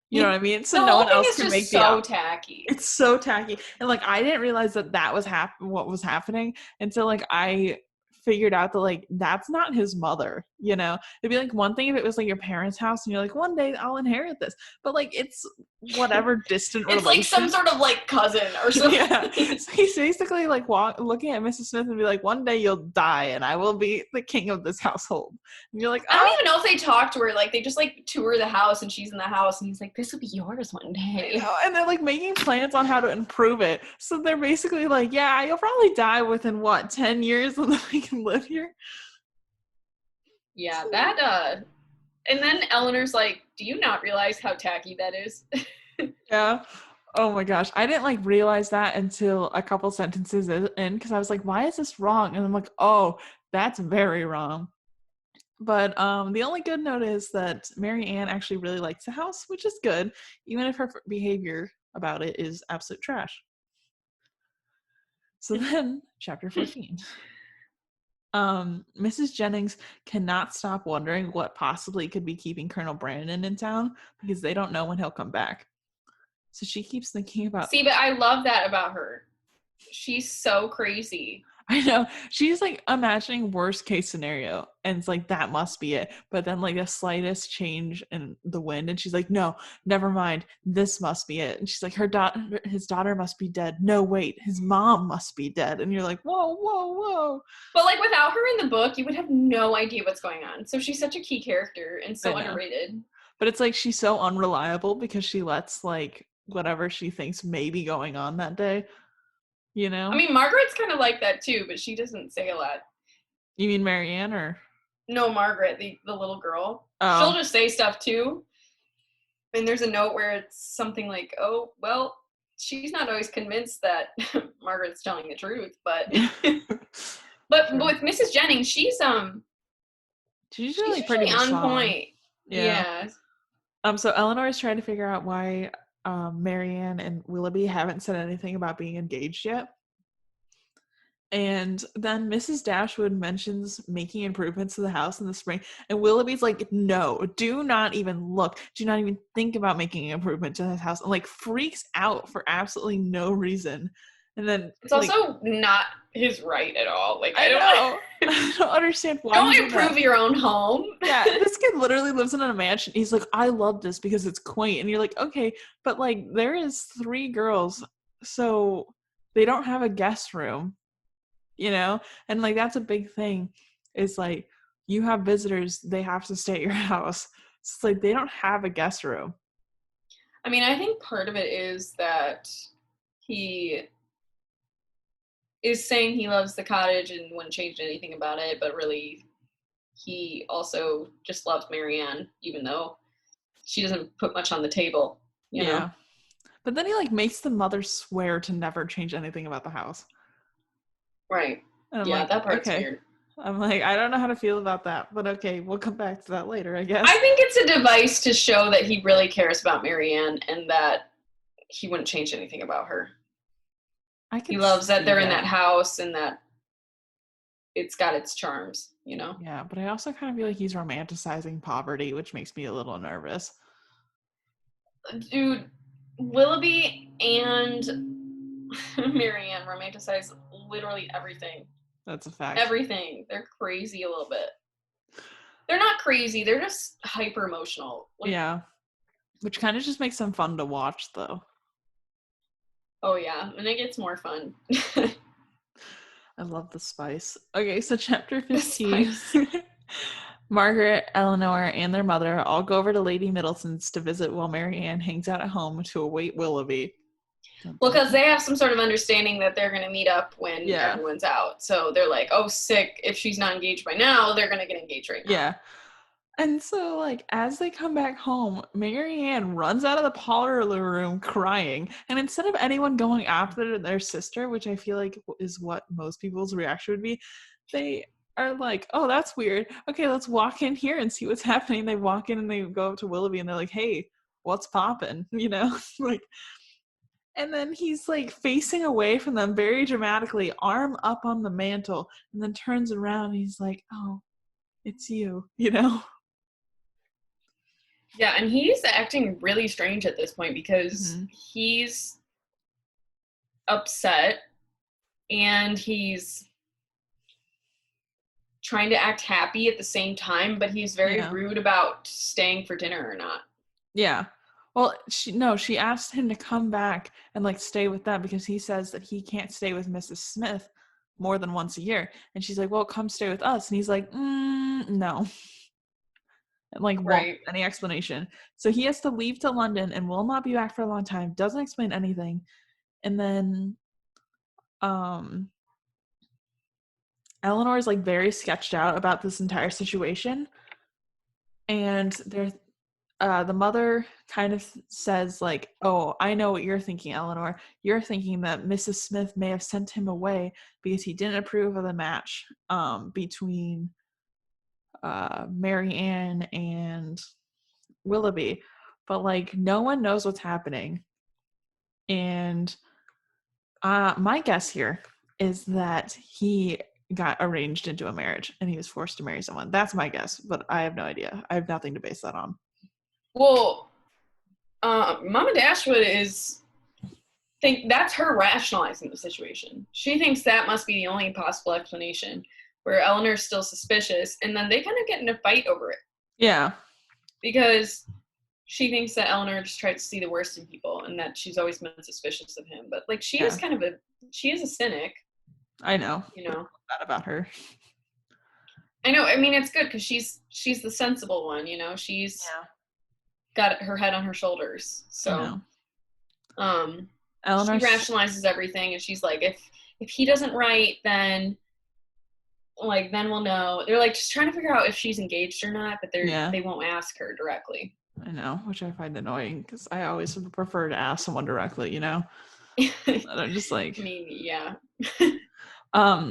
You know what I mean? So no one else can make the so tacky. It's so tacky. And like I didn't realize that was what was happening until like I figured out that like that's not his mother. you know? It'd be like one thing if it was like your parents' house and you're like, one day I'll inherit this. But like it's whatever distant it's relation. Like some sort of like cousin or something. Yeah. So he's basically like looking at Mrs. Smith and be like, one day you'll die and I will be the king of this household. And you're like, I don't even know if they talk to her. Like they just like tour the house and she's in the house and he's like, this will be yours one day. And they're like making plans on how to improve it. So they're basically like, yeah, you'll probably die within what, 10 years and then we can live here. Yeah, that and then Eleanor's like, do you not realize how tacky that is? Yeah. Oh my gosh. I didn't like realize that until a couple sentences in because I was like, why is this wrong? And I'm like, oh, that's very wrong. But the only good note is that Mary Ann actually really likes the house, which is good, even if her behavior about it is absolute trash. So then, chapter 14. Mrs. Jennings cannot stop wondering what possibly could be keeping Colonel Brandon in town because they don't know when he'll come back. So she keeps thinking about... See, but I love that about her. She's so crazy. I know. She's like imagining worst case scenario and it's like that must be it. But then like the slightest change in the wind and she's like, no, never mind. This must be it. And she's like, his daughter must be dead. No, wait, his mom must be dead. And you're like, whoa, whoa, whoa. But like without her in the book, you would have no idea what's going on. So she's such a key character and so underrated. But it's like she's so unreliable because she lets like whatever she thinks may be going on that day. You know? I mean, Margaret's kind of like that too, but she doesn't say a lot. You mean Mary Ann or? No, Margaret, the little girl. Oh. She'll just say stuff too. And there's a note where it's something like, oh, well, she's not always convinced that Margaret's telling the truth, but but sure. With Mrs. Jennings, she's usually pretty on point. Yeah. So Eleanor is trying to figure out why Mary Ann and Willoughby haven't said anything about being engaged yet. And then Mrs. Dashwood mentions making improvements to the house in the spring. And Willoughby's like, no, do not even look. Do not even think about making an improvement to this house. And like freaks out for absolutely no reason. And then it's also not his right at all. Like I don't understand why. Don't improve your own home. Yeah, this kid literally lives in a mansion. He's like, I love this because it's quaint. And you're like, okay, but like there is 3 girls, so they don't have a guest room, you know? And like that's a big thing. Is like you have visitors, they have to stay at your house. It's like they don't have a guest room. I mean, I think part of it is that he is saying he loves the cottage and wouldn't change anything about it, but really he also just loves Mary Ann, even though she doesn't put much on the table, you know? But then he like makes the mother swear to never change anything about the house. Right. Yeah, like, that part's weird. I'm like, I don't know how to feel about that, but okay, we'll come back to that later, I guess. I think it's a device to show that he really cares about Mary Ann and that he wouldn't change anything about her. He loves that they're in that house and that it's got its charms, you know? Yeah, but I also kind of feel like he's romanticizing poverty, which makes me a little nervous. Dude, Willoughby and Mary Ann romanticize literally everything. That's a fact. Everything. They're crazy a little bit. They're not crazy. They're just hyper emotional. Yeah. Which kind of just makes them fun to watch, though. Oh, yeah. And it gets more fun. I love the spice. Okay, so chapter 15. Margaret, Eleanor, and their mother all go over to Lady Middleton's to visit while Mary Ann hangs out at home to await Willoughby. Well, because they have some sort of understanding that they're going to meet up when everyone's out. So they're like, oh, sick. If she's not engaged by now, they're going to get engaged right now. Yeah. And so, like, as they come back home, Mary Ann runs out of the parlor room crying. And instead of anyone going after their sister, which I feel like is what most people's reaction would be, they are like, oh, that's weird. Okay, let's walk in here and see what's happening. They walk in and they go up to Willoughby and they're like, hey, what's poppin'? You know? Like, and then he's like facing away from them very dramatically, arm up on the mantle, and then turns around and he's like, oh, it's you, you know? Yeah, and he's acting really strange at this point because he's upset and he's trying to act happy at the same time, but he's very rude about staying for dinner or not. Yeah. Well, she asked him to come back and like stay with them because he says that he can't stay with Mrs. Smith more than once a year. And she's like, well, come stay with us. And he's like, no. And like won't any explanation. So he has to leave to London and will not be back for a long time. Doesn't explain anything. And then Eleanor is like very sketched out about this entire situation. And the mother kind of says like, oh, I know what you're thinking, Eleanor. You're thinking that Mrs. Smith may have sent him away because he didn't approve of the match between Mary Ann and Willoughby. But like no one knows what's happening. And my guess here is that he got arranged into a marriage and he was forced to marry someone. That's my guess, but I have no idea. I have nothing to base that on. Well, Mama Dashwood think that's her rationalizing the situation. She thinks that must be the only possible explanation, where Eleanor's still suspicious, and then they kind of get in a fight over it. Yeah. Because she thinks that Eleanor just tries to see the worst in people and that she's always been suspicious of him. But like she is a cynic. I know. You know that about her. I know. I mean, it's good because she's the sensible one. You know, she's got her head on her shoulders. So, Eleanor, she rationalizes everything, and she's like, if he doesn't write, then we'll know. They're like just trying to figure out if she's engaged or not, but they won't ask her directly. I know, which I find annoying because I always prefer to ask someone directly. You know, I'm just like, I mean, yeah.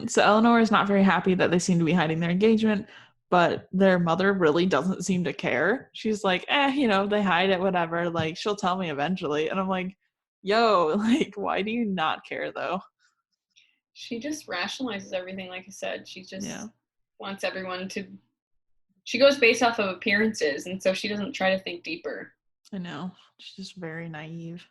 So Eleanor is not very happy that they seem to be hiding their engagement, but their mother really doesn't seem to care. She's like, you know, they hide it, whatever. Like, she'll tell me eventually. And I'm like, yo, like, why do you not care, though? She just rationalizes everything, like I said. She just wants everyone to... She goes based off of appearances, and so she doesn't try to think deeper. I know. She's just very naive.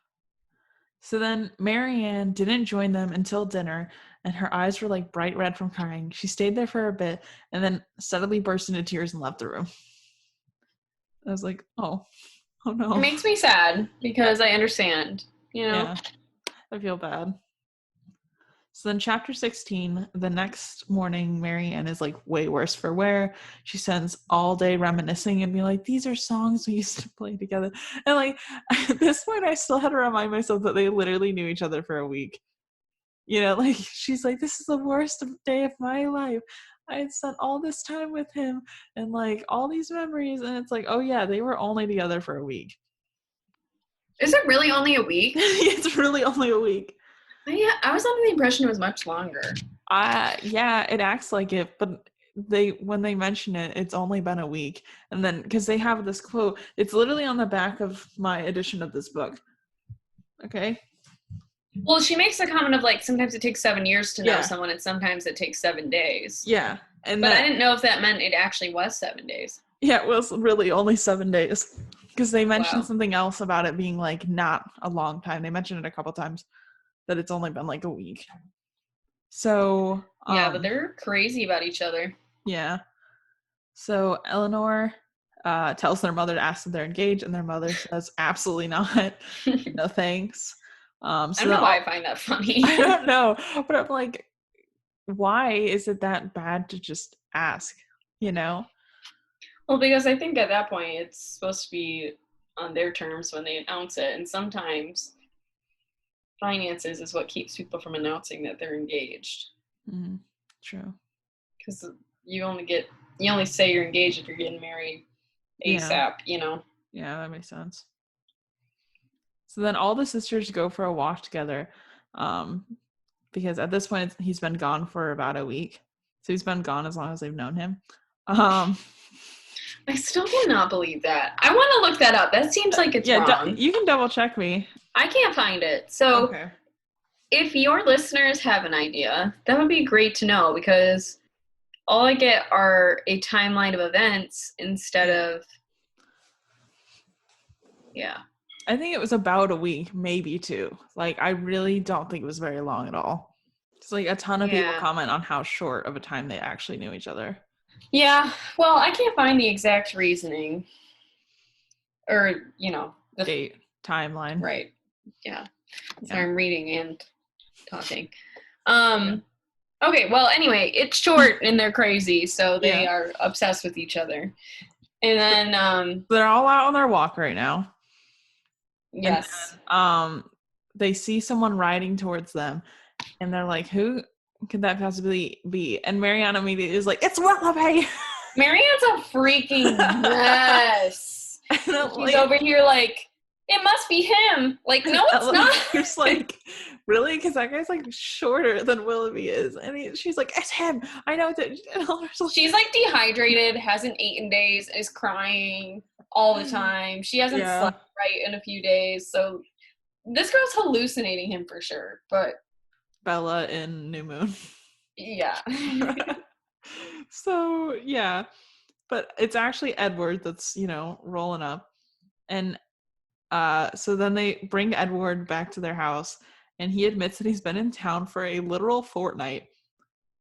So then Mary Ann didn't join them until dinner, and her eyes were like bright red from crying. She stayed there for a bit and then suddenly burst into tears and left the room. I was like, oh no. It makes me sad because I understand, you know? Yeah, I feel bad. So then chapter 16, the next morning, Mary Ann is like way worse for wear. She spends all day reminiscing and be like, these are songs we used to play together. And like at this point, I still had to remind myself that they literally knew each other for a week. You know, like she's like, this is the worst day of my life. I had spent all this time with him and like all these memories. And it's like, oh yeah, they were only together for a week. Is it really only a week? It's really only a week. Yeah, I was under the impression it was much longer. Yeah, it acts like it, but when they mention it, it's only been a week. And then because they have this quote, it's literally on the back of my edition of this book. Okay. Well, she makes a comment of like sometimes it takes 7 years to know someone, and sometimes it takes 7 days. Yeah, but I didn't know if that meant it actually was 7 days. Yeah, it was really only 7 days because they mentioned something else about it being like not a long time. They mentioned it a couple times. That it's only been like a week. So but they're crazy about each other. Yeah. So Eleanor tells their mother to ask if they're engaged, and their mother says absolutely not. No thanks. So I don't know why I find that funny. I don't know, but I'm like, why is it that bad to just ask? You know? Well, because I think at that point it's supposed to be on their terms when they announce it, and sometimes finances is what keeps people from announcing that they're engaged. True. Because you only say you're engaged if you're getting married ASAP, you know? Yeah, that makes sense. So then all the sisters go for a walk together because at this point he's been gone for about a week. So he's been gone as long as they've known him. I still cannot believe that. I want to look that up. That seems like it's wrong. You can double check me. I can't find it. So if your listeners have an idea, that would be great to know, because all I get are a timeline of events instead of, I think it was about a week, maybe 2. Like, I really don't think it was very long at all. It's like a ton of people comment on how short of a time they actually knew each other. Yeah, well, I can't find the exact reasoning. Or, the date, timeline. Right. Yeah. So Yeah. I'm reading and talking. Okay, well, anyway, it's short and they're crazy, so they are obsessed with each other. And then they're all out on their walk right now. Yes. And then, they see someone riding towards them, and they're like, "Who could that possibly be?" And Marianne immediately is like, "It's Willoughby." Marianne's a freaking mess. She's over here like, it must be him. Like, no, it's not. She's like, really? Because that guy's like shorter than Willoughby is. And she's like, it's him. I know that. She's like dehydrated, hasn't eaten days, is crying all the time. She hasn't slept right in a few days. So this girl's hallucinating him for sure. But Bella in New Moon. Yeah. So, yeah. But it's actually Edward that's, rolling up. And so then they bring Edward back to their house, and he admits that he's been in town for a literal fortnight,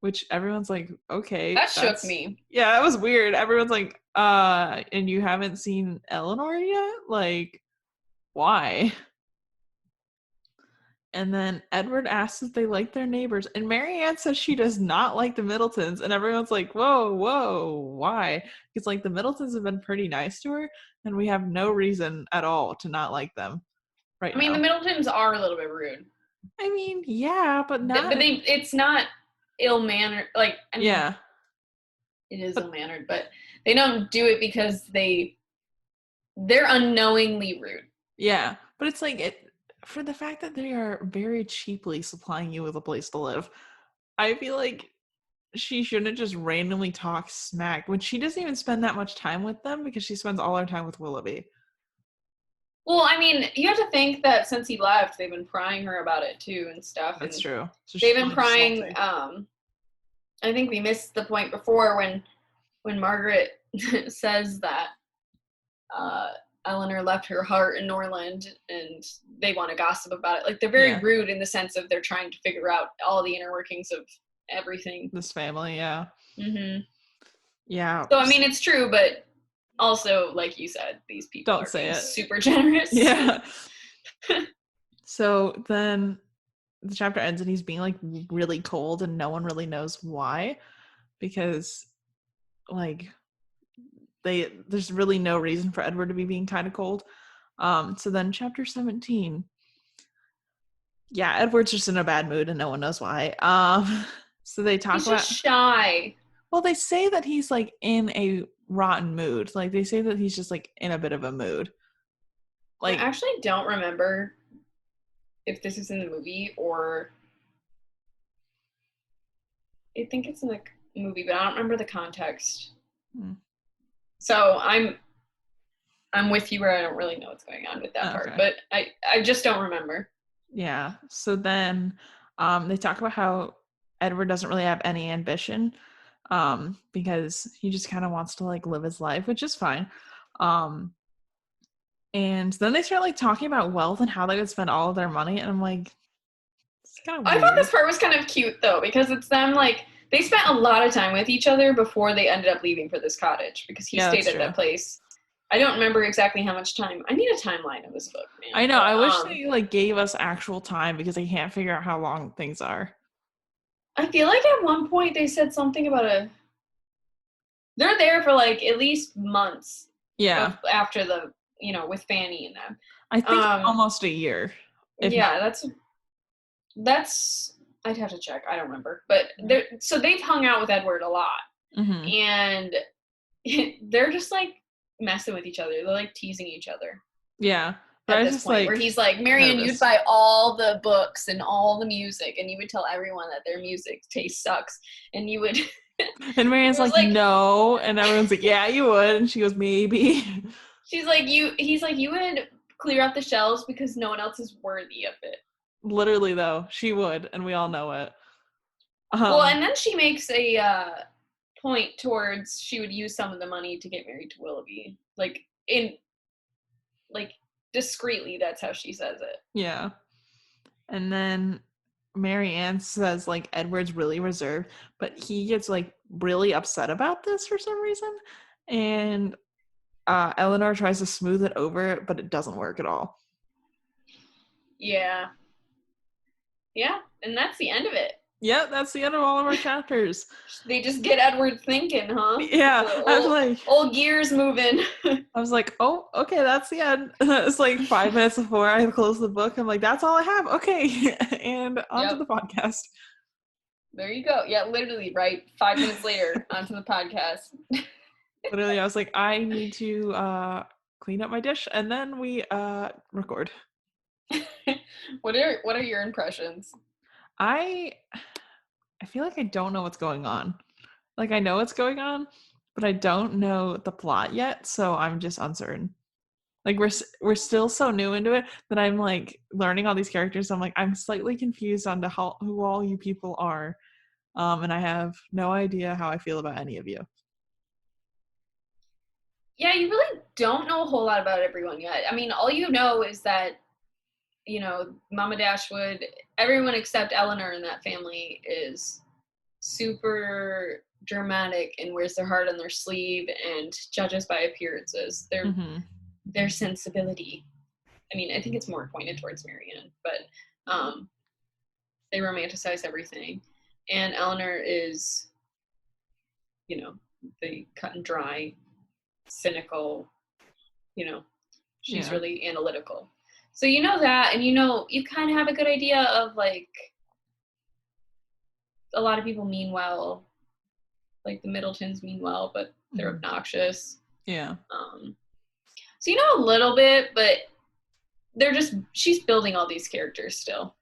which everyone's like, okay. That shook me. Yeah, that was weird. Everyone's like, and you haven't seen Eleanor yet? Like, why? And then Edward asks if they like their neighbors, and Marianne says she does not like the Middletons, and everyone's like, whoa, why? Because like the Middletons have been pretty nice to her, and we have no reason at all to not like them right now. I mean, the Middletons are a little bit rude. I mean, yeah, but not. But it's not ill-mannered. Like, I mean, yeah, it is ill-mannered, but they don't do it because they're unknowingly rude. Yeah, but it's like for the fact that they are very cheaply supplying you with a place to live, I feel like she shouldn't just randomly talk smack when she doesn't even spend that much time with them, because she spends all her time with Willoughby. Well, I mean, you have to think that since he left, they've been prying her about it too and stuff. That's true. So they've been prying. I think we missed the point before when Margaret says that Eleanor left her heart in Norland, and they want to gossip about it. Like, they're very rude in the sense of they're trying to figure out all the inner workings of everything. This family, yeah. Mm-hmm. Yeah. So I mean, it's true, but also, like you said, these people don't say it. Super generous. Yeah. So then the chapter ends and he's being like really cold, and no one really knows why, because like there's really no reason for Edward to be being kind of cold. So then chapter 17. Yeah, Edward's just in a bad mood and no one knows why. So they talk about just shy. Well, they say that he's like in a rotten mood. Like they say that he's just like in a bit of a mood. Like, I actually don't remember if this is in the movie or I think it's in the movie, but I don't remember the context. So I'm with you where I don't really know what's going on with that part, but I just don't remember. Yeah. So then they talk about how Edward doesn't really have any ambition, because he just kind of wants to like live his life, which is fine. And then they start like talking about wealth and how they would spend all of their money, and I'm like, it's kind of weird. I thought this part was kind of cute though, because it's them like they spent a lot of time with each other before they ended up leaving for this cottage, because he stayed at that place. I don't remember exactly how much time. I need a timeline of this book, man. I know. I wish they like gave us actual time, because I can't figure out how long things are. I feel like at one point they said something about they're there for like at least months. Yeah. After the, with Fanny and them. I think almost a year. Yeah, that's I'd have to check. I don't remember. But so they've hung out with Edward a lot. Mm-hmm. And they're just like messing with each other. They're like teasing each other. Yeah. At this point, where he's like, Marianne, you'd buy all the books and all the music, and you would tell everyone that their music taste sucks, and you would. And Marianne's like, no, and everyone's like, yeah, you would, and she goes, maybe. She's like, he's like, you would clear out the shelves because no one else is worthy of it. Literally, though, she would, and we all know it. Well, and then she makes a point towards she would use some of the money to get married to Willoughby, like discreetly. That's how she says it. Yeah. And then Mary Ann says, like, Edward's really reserved, but he gets, like, really upset about this for some reason. And Eleanor tries to smooth it over, but it doesn't work at all. Yeah. Yeah, and that's the end of it. Yeah, that's the end of all of our chapters. They just get Edward thinking, huh? Yeah, I was like, old gears moving. I was like, oh, okay, that's the end. It's like 5 minutes before I close the book. I'm like, that's all I have. Okay, and onto the podcast. There you go. Yeah, literally, right? 5 minutes later, onto the podcast. Literally, I was like, I need to clean up my dish, and then we record. What are your impressions? I feel like I don't know what's going on. Like, I know what's going on, but I don't know the plot yet, so I'm just uncertain. Like, we're still so new into it that I'm like learning all these characters. I'm like, I'm slightly confused on who all you people are, and I have no idea how I feel about any of you. Yeah, you really don't know a whole lot about everyone yet. I mean, all you know is that, Mama Dashwood, everyone except Eleanor in that family is super dramatic and wears their heart on their sleeve and judges by appearances. Their sensibility. I mean, I think it's more pointed towards Marianne, but they romanticize everything. And Eleanor is, the cut and dry, cynical, she's really analytical. So you know that, and you kind of have a good idea of, like, a lot of people mean well, like the Middletons mean well, but they're obnoxious. Yeah. So you know a little bit, but she's building all these characters still.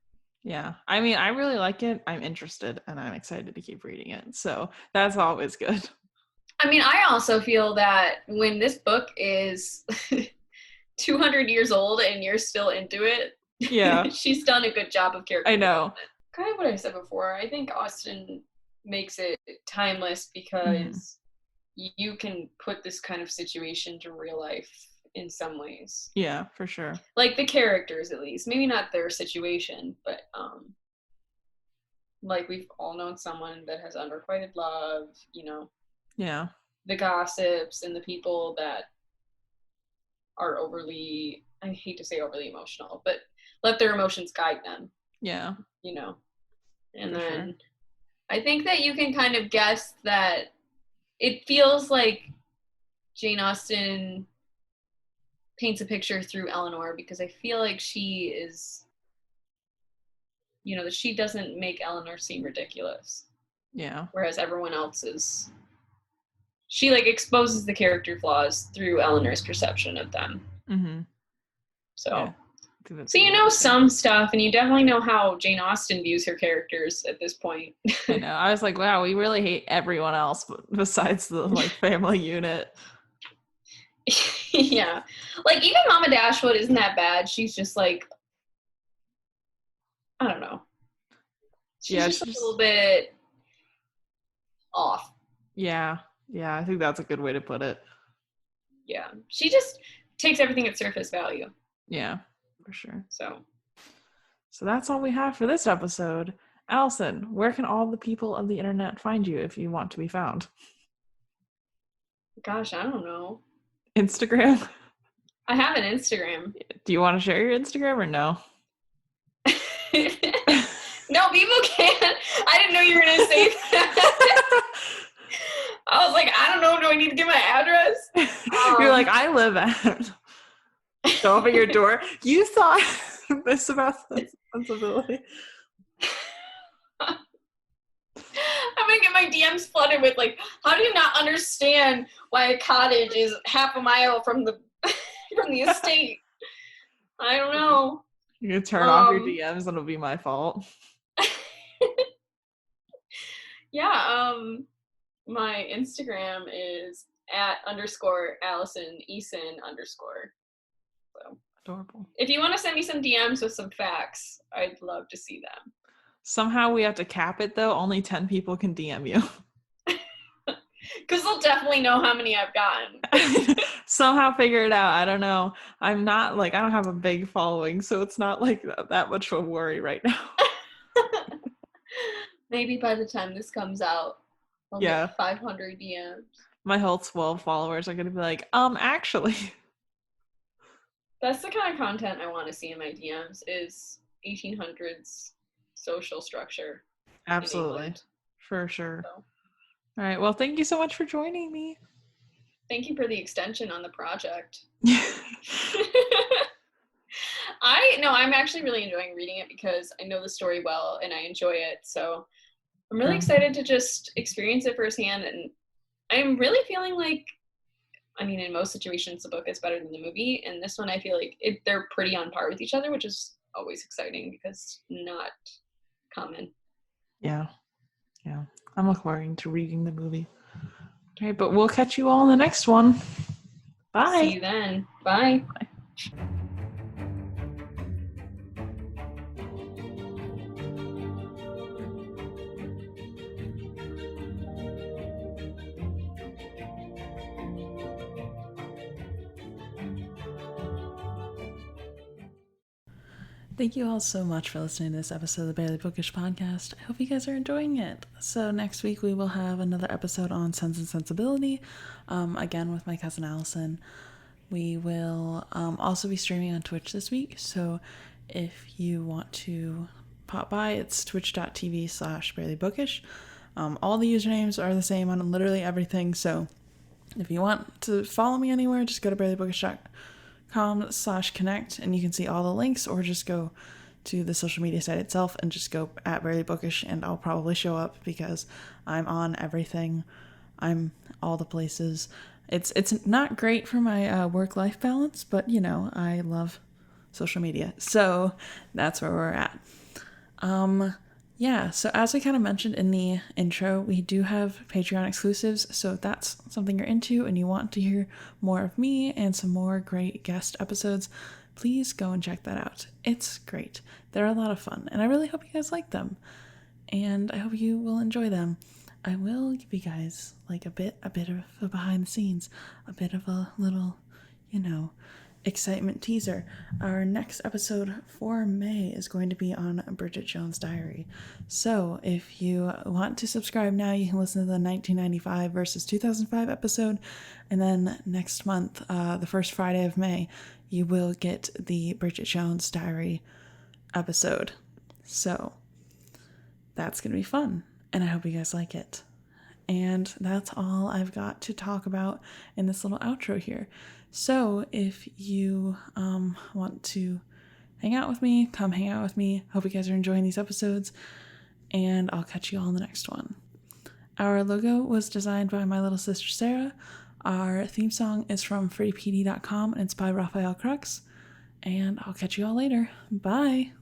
Yeah. I mean, I really like it. I'm interested and I'm excited to keep reading it. So that's always good. I mean, I also feel that when this book is 200 years old and you're still into it, yeah, she's done a good job of character development. Kind of what I said before. I think Austen makes it timeless because you can put this kind of situation to real life in some ways. Yeah, for sure. Like the characters, at least. Maybe not their situation, but like we've all known someone that has unrequited love, Yeah. The gossips and the people that are overly, I hate to say overly emotional, but let their emotions guide them. Yeah. And for then I think that you can kind of guess that it feels like Jane Austen paints a picture through Eleanor, because I feel like she is, that she doesn't make Eleanor seem ridiculous. Yeah. Whereas everyone else is, she like exposes the character flaws through Eleanor's perception of them. So, yeah. So you know some stuff, and you definitely know how Jane Austen views her characters at this point. I know. I was like, wow, we really hate everyone else besides the like family unit. Yeah. Like even Mama Dashwood isn't that bad. She's just like, I don't know. She's just a little bit off. Yeah. Yeah, I think that's a good way to put it. Yeah. She just takes everything at surface value. Yeah. For sure. So that's all we have for this episode. Allison, where can all the people of the internet find you if you want to be found? Gosh, I don't know. Instagram? I have an Instagram. Do you want to share your Instagram or no? No, people can't. I didn't know you were going to say that. I was like, I don't know. Do I need to give my address? You're like, I live at... Show up at your door. You thought this about Sensibility. I'm gonna get my DMs flooded with like, how do you not understand why a cottage is half a mile from the estate? I don't know. You can turn off your DMs and it'll be my fault. Yeah, my Instagram is @_Allison Eason_. So adorable. If you want to send me some DMs with some facts, I'd love to see them. Somehow we have to cap it though. Only 10 people can DM you. Because they'll definitely know how many I've gotten. Somehow figure it out. I don't know. I'm not like, I don't have a big following, so it's not like that much of a worry right now. Maybe by the time this comes out, I'll get 500 DMs. My whole 12 followers are going to be like, actually. That's the kind of content I want to see in my DMs is 1800s social structure. Absolutely. For sure. So. All right. Well, thank you so much for joining me. Thank you for the extension on the project. I'm actually really enjoying reading it because I know the story well and I enjoy it. So I'm really excited to just experience it firsthand. And I'm really feeling like, I mean, in most situations, the book is better than the movie. And this one, I feel like they're pretty on par with each other, which is always exciting because not common. Yeah. I'm looking forward to reading the movie. All right, but we'll catch you all in the next one. Bye. See you then. Bye. Bye. Thank you all so much for listening to this episode of the Barely Bookish podcast. I hope you guys are enjoying it. So next week we will have another episode on Sense and Sensibility, again with my cousin Allison. We will also be streaming on Twitch this week, so if you want to pop by, it's twitch.tv/barelybookish. All the usernames are the same on literally everything, so if you want to follow me anywhere, just go to barelybookish.com/connect and you can see all the links, or just go to the social media site itself and just go at Barely Bookish and I'll probably show up because I'm on everything. I'm all the places. It's not great for my work-life balance, but I love social media, so that's where we're at. So as we kind of mentioned in the intro, we do have Patreon exclusives, so if that's something you're into and you want to hear more of me and some more great guest episodes, please go and check that out. It's great. They're a lot of fun, and I really hope you guys like them, and I hope you will enjoy them. I will give you guys like a bit of a behind the scenes, a bit of a little, excitement teaser. Our next episode for May is going to be on Bridget Jones' Diary. So if you want to subscribe now, you can listen to the 1995 versus 2005 episode, and then next month, the first Friday of May, you will get the Bridget Jones' Diary episode. So that's going to be fun, and I hope you guys like it. And that's all I've got to talk about in this little outro here. So if you want to hang out with me, come hang out with me. Hope you guys are enjoying these episodes, and I'll catch you all in the next one. Our logo was designed by my little sister Sarah. Our theme song is from freepd.com and it's by Raphael Crux. And I'll catch you all later. Bye!